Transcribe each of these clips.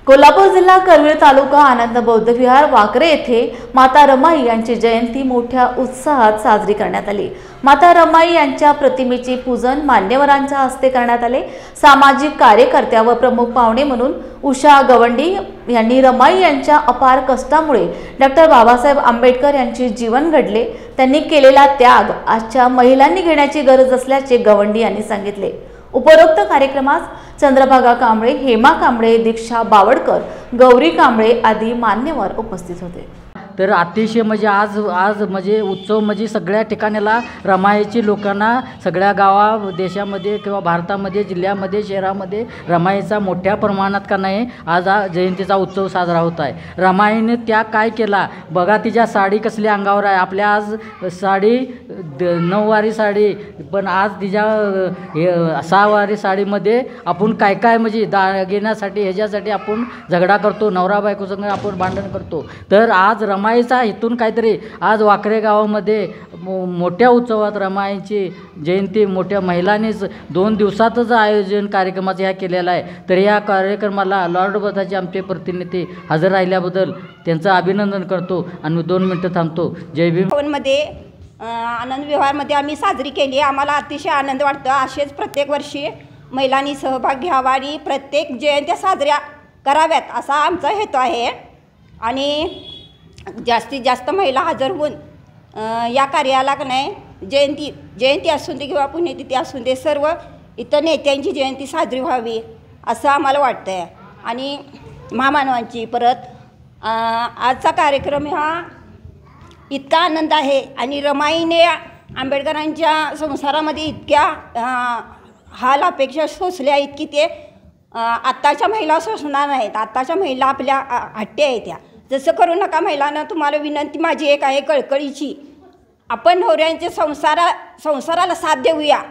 कोल्हापूर जिल्हा करवीर तालुका आनंद बौद्ध विहार वाकरे येथे माता रमाई यांची जयंती मोठ्या उत्साहात साजरी करण्यात आली। माता रमाई यांच्या प्रतिमेचे पूजन मान्यवरांच्या हस्ते करण्यात आले। सामाजिक कार्यकर्त्या व प्रमुख पाहुणे म्हणून उषा गवंडी यांनी रमाई यांच्या अपार कष्टामुळे डॉक्टर बाबासाहेब आंबेडकर यांचे जीवन घडले। त्यांनी केलेला त्याग आजच्या महिलांनी घेण्याची गरज असल्याचे गवंडी यांनी सांगितले। उपरोक्त कार्यक्रमास चंद्रभागा कांबळे, हेमा कांबळे, दीक्षा बावडकर, गौरी कांबळे आदी मान्यवर उपस्थित होते। तर अतिशय म्हणजे आज म्हणजे उत्सव म्हणजे सगळ्या ठिकाणाला रमाईची लोकांना सगळ्या गावा देशामध्ये किंवा भारतामध्ये जिल्ह्यामध्ये शहरामध्ये रमाईचा मोठ्या प्रमाणात का नाही आज जयंतीचा उत्सव साजरा होत आहे। रमाईने त्या काय केला बघा, तिच्या साडी कसली अंगावर आहे। आपल्या आज साडी 9 वारी साडी, पण आज तिच्या 6 वारी साडीमध्ये आपण काय काय म्हणजे दागिन्यासाठी ह्याच्यासाठी आपण झगडा करतो, नवरा बायको संग आपण भांडण करतो। तर आज रमाईचा इथून काहीतरी आज वाकरे गावामध्ये मोठ्या उत्सवात रमाईची जयंती मोठ्या महिलांनीच 2 दिवसातच आयोजन कार्यक्रमाचं ह्या केलेला आहे। तर या कार्यक्रमाला लॉर्ड बदाचे आमचे प्रतिनिधी हजर राहिल्याबद्दल त्यांचं अभिनंदन करतो आणि 2 मिनिटं थांबतो। जय भीम। मध्ये आनंद विहारमध्ये आम्ही साजरी केली। आम्हाला अतिशय आनंद वाटतो। असेच प्रत्येक वर्षी महिलांनी सहभाग घ्यावा आणि प्रत्येक जयंत्या साजऱ्या कराव्यात असा आमचा हेतू आहे आणि जास्तीत जास्त महिला हजर होऊन या कार्याला का नाही जयंती असून दे किंवा पुण्यतिथी असून दे सर्व इतर नेत्यांची जयंती साजरी व्हावी असं आम्हाला वाटतं आहे। आणि महामानवांची परत आजचा कार्यक्रम हा इतका आनंद आहे आणि रमाईने आंबेडकरांच्या संसारामध्ये इतक्या हाल अपेक्षा सोसल्या इतकी ते आत्ताच्या महिला सोसणार नाहीत। आत्ताच्या महिला आपल्या हट्टी आहेत त्या। जसं करू नका महिलांना, तुम्हाला विनंती माझी एक आहे कळकळीची, आपण नवऱ्यांचे संसाराला साथ देऊया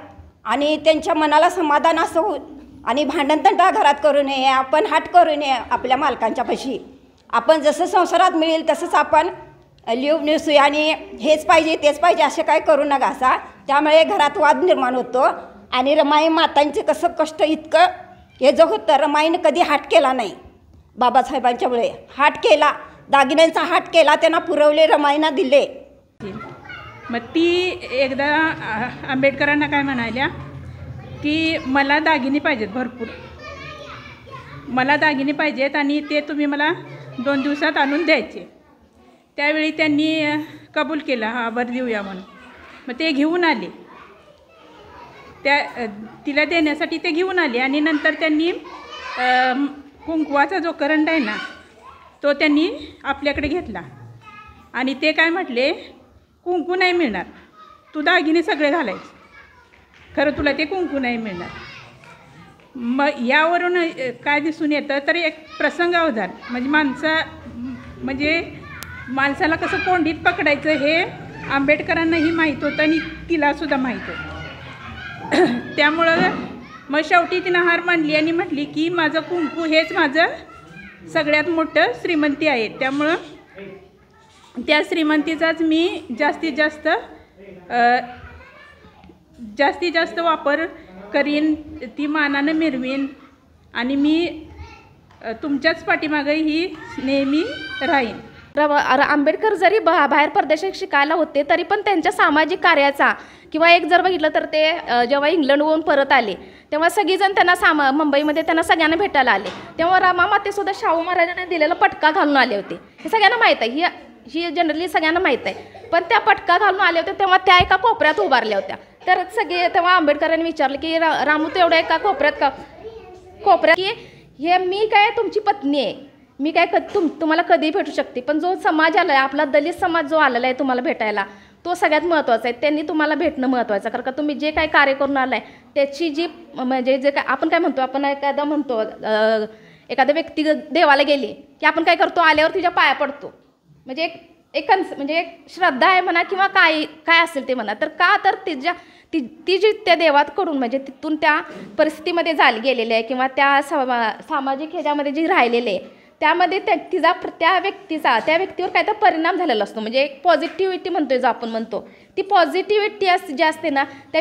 आणि त्यांच्या मनाला समाधान असं होईल आणि भांडणतंटा घरात करू नये, आपण हट करू नये आपल्या मालकांच्या पाशी। आपण जसं संसारात मिळेल तसंच आपण लिव नेसूया आणि हेच पाहिजे तेच पाहिजे असे काय करू नका असा, त्यामुळे घरात वाद निर्माण होतो। आणि रमाई मातांचे कसं कष्ट इतकं हे जो होतं, रमाईनं कधी हाट केला नाही। बाबासाहेबांच्यामुळे हाट केला, दागिन्यांचा हाट केला, त्यांना पुरवले, रमाईना दिले। मग ती एकदा आंबेडकरांना काय म्हणाल्या की मला दागिने पाहिजेत, भरपूर मला दागिने पाहिजेत आणि ते तुम्ही मला 2 दिवसात आणून द्यायचे। त्यावेळी त्यांनी कबूल केला, हा बरं देऊया म्हणून। मग ते घेऊन आले, तिला देण्यासाठी ते घेऊन आले आणि नंतर त्यांनी कुंकवाचा जो करंट आहे ना तो त्यांनी आपल्याकडे घेतला आणि ते काय म्हटले, कुंकू नाही मिळणार, तू दागिने सगळे घालायचे, खरं तुला ते कुंकू नाही मिळणार। मग यावरून काय दिसून येतं तर एक प्रसंग अवधान म्हणजे माणसाला कसं कोंडीत पकडायचं हे आंबेडकरांनाही माहीत होतं आणि तिलासुद्धा माहीत होतं। त्यामुळं मग शेवटी तिनं हार मानली आणि म्हटली की माझं कुंकू हेच माझं सगळ्यात मोठं श्रीमंती आहे, त्यामुळं त्या श्रीमंतीचाच मी जास्तीत जास्त वापर करीन, ती मानानं मिरवीन आणि मी तुमच्याच पाठीमागं ही नेहमी राहीन। आंबेडकर जरी बाहेर परदेशात शिकायला होते तरी पण त्यांच्या सामाजिक कार्याचा किंवा एक जर बघितलं तर ते जेव्हा इंग्लंडहून परत आले तेव्हा सगळीजण त्यांना मुंबईमध्ये त्यांना सगळ्यांना भेटायला आले, तेव्हा रामामातेसुद्धा शाहू महाराजांनी दिलेला पटका घालून आले होते। हे सगळ्यांना माहीत आहे, ही जनरली सगळ्यांना माहीत आहे। पण त्या पटका घालून आले होते तेव्हा त्या एका कोपऱ्यात उभारल्या होत्या। तर सगळे तेव्हा आंबेडकरांनी विचारलं की रामू तू एवढ्या एका कोपऱ्यात की हे मी काय तुमची पत्नी आहे, मी काय तुम्हाला कधीही भेटू शकते, पण जो समाज आला आहे आपला दलित समाज जो आलेला आहे तुम्हाला भेटायला तो सगळ्यात महत्त्वाचा आहे। त्यांनी तुम्हाला भेटणं महत्त्वाचं, कारण का तुम्ही जे काही कार्य करून आला आहे त्याची जी म्हणजे जे काय आपण काय म्हणतो, आपण एखादा व्यक्ती देवाला गेली की आपण काय करतो, आल्यावर तिच्या पाया पडतो, म्हणजे एक श्रद्धा आहे म्हणा किंवा काय असेल ते म्हणा। तर का तर ती जी त्या देवाकडून म्हणजे तिथून त्या परिस्थितीमध्ये गेलेली आहे किंवा त्या सामाजिक ह्याच्यामध्ये जी राहिलेली आहे त्यामध्ये त्या व्यक्तीवर काय तर परिणाम झालेला असतो, म्हणजे एक पॉझिटिव्हिटी म्हणतोय जो आपण म्हणतो, ती पॉझिटिव्हिटी जी असते ना त्या